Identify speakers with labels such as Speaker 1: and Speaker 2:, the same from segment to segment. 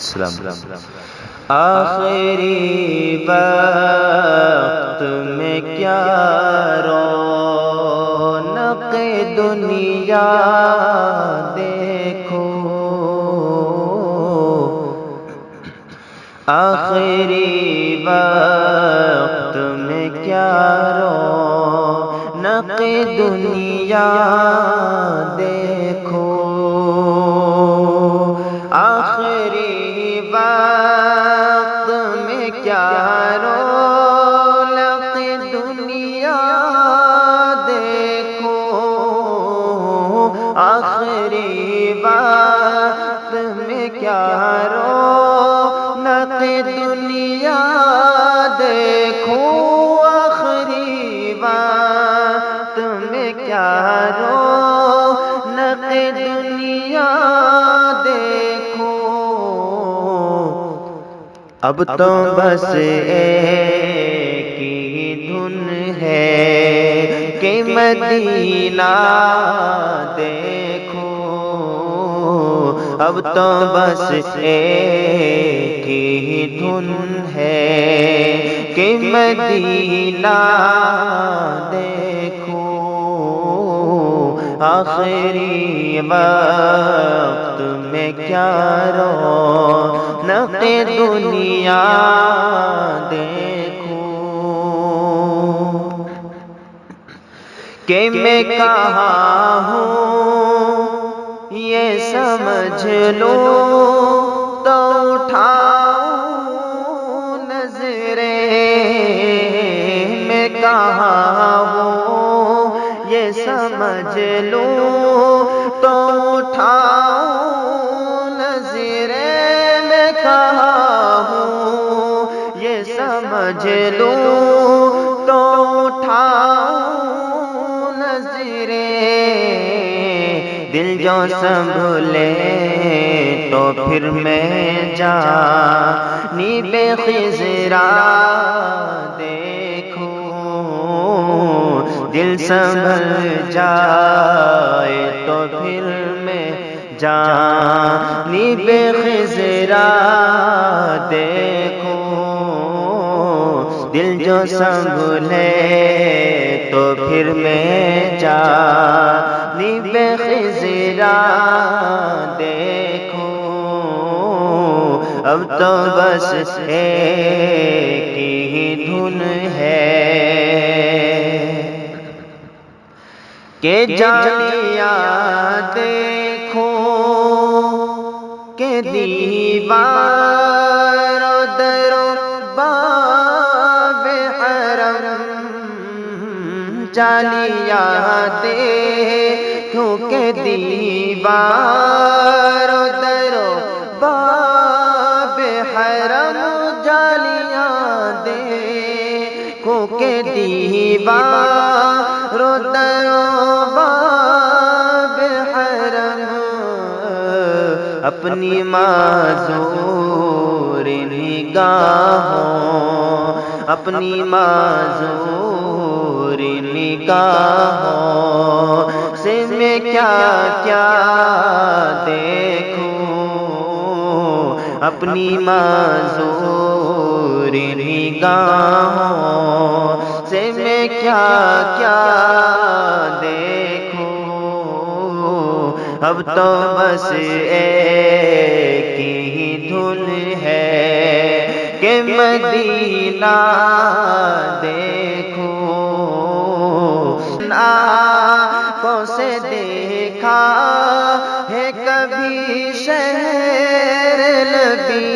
Speaker 1: السلام علیکم۔ آخری وقت میں کیا رونق دنیا دیکھو، آخری وقت میں کیا رونق دنیا دیکھو، آخری وقت میں کیا رونق دنیا دیکھو، آخری وقت میں کیا رونق دنیا دیکھو، آخری وقت میں کیا رونق دنیا دیکھو، اب تو بس ایک ہی دھن ہے کہ مدینہ دیکھو، اب تو بس ایک ہی دھن ہے کہ مدینہ دیکھو، آخری وقت میں کیا رونق دنیا دیکھو، کہ میں کہاں ہوں یہ سمجھ لو تو اٹھاؤ نظریں، میں کہاں ہوں یہ سمجھ لو تو اٹھاؤ نظریں، میں کہاں ہوں یہ سمجھ لو تو اٹھاؤ نظریں، دل جو سنبھلے تو پھر میں جانب خضرا دیکھوں، دل سنبھل جائے تو پھر میں جانب خضرا دیکھوں، دل جو سنبھلے تو پھر میں جانب خضرا دیکھوں، اب تو بس ایک ہی دھن ہے کہ جانیاں دیکھو، کہ دیوار و در و باب حرم، جانیاں دیکھو کہ دیوار و در و باب حرم، جانیاں دیکھو کہ دیوار و در و باب حرم، اپنی معذور نگاہوں، اپنی معذور نگاہوں سے میں کیا کیا دیکھوں، اپنی معذور نگاہوں سے میں کیا کیا دیکھوں، اب تو بس ایک ہی دھن ہے کہ مدینہ دیکھو، آنکھوں سے دیکھا ہے کبھی شہر نبی،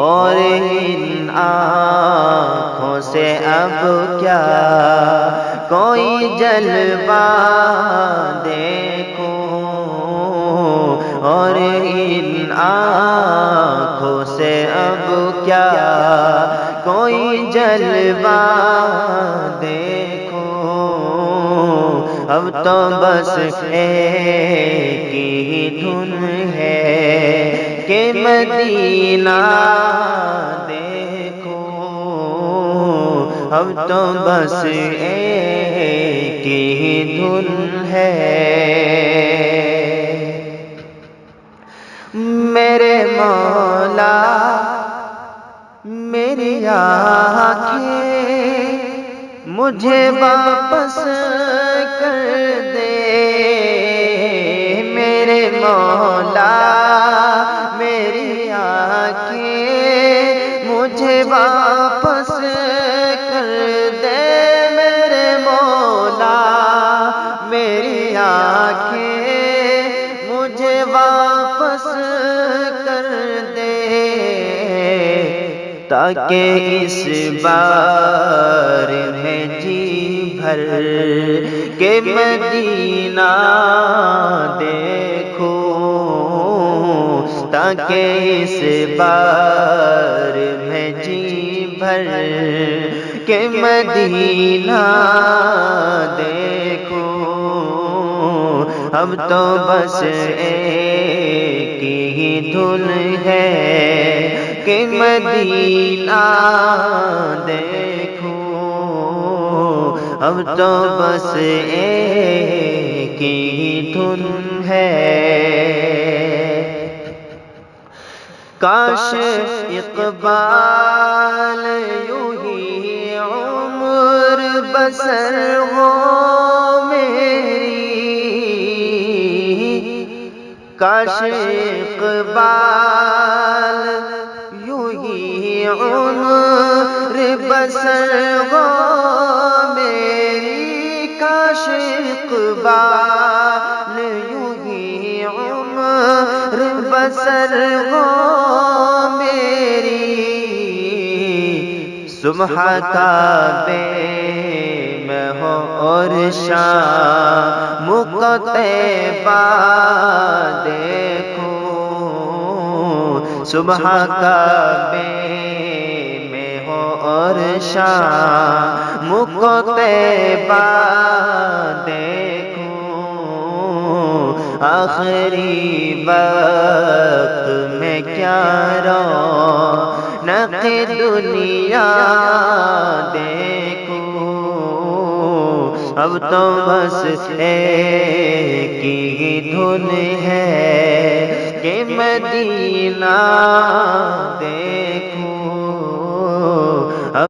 Speaker 1: اور ان آنکھوں سے اب کیا کوئی جلوہ دیکھو، اور ان آنکھوں سے اب کیا کوئی جلوہ دیکھو، اب تو بس ایک ہی دھن ہے کہ مدینہ دیکھو، اب تو بس ایک ہی دھن ہے، میرے مولا میری آنکھیں مجھے واپس کر دے، میرے مولا میری آنکھیں مجھے واپس کر دے، میرے مولا میری آنکھیں مجھے واپس کر دے، تاکہ اس بار میں جی بھر کے مدینہ دیکھوں، تاکہ اس بار میں جی بھر کے مدینہ دیکھوں، اب تو بس ایک ہی دھن ہے کہ مدینہ دیکھوں، اب تو بس ایک ہی دھن ہے۔ کاش اقبال یوں ہی عمر بسر ہو میری، کاش اقبال یوں ہی عمر بسر ہو میری، کاش اقبال یوں ہی عمر بسر ہو میری، صبح کعبے میں ہو اور شام کو طیبہ دیکھوں، صبح کعبے میں ہو اور شام کو طیبہ دیکھوں، آخری وقت میں کیا رونق دنیا دیکھوں، اب تو بس ایک ہی دھن ہے کہ مدینہ دیکھوں۔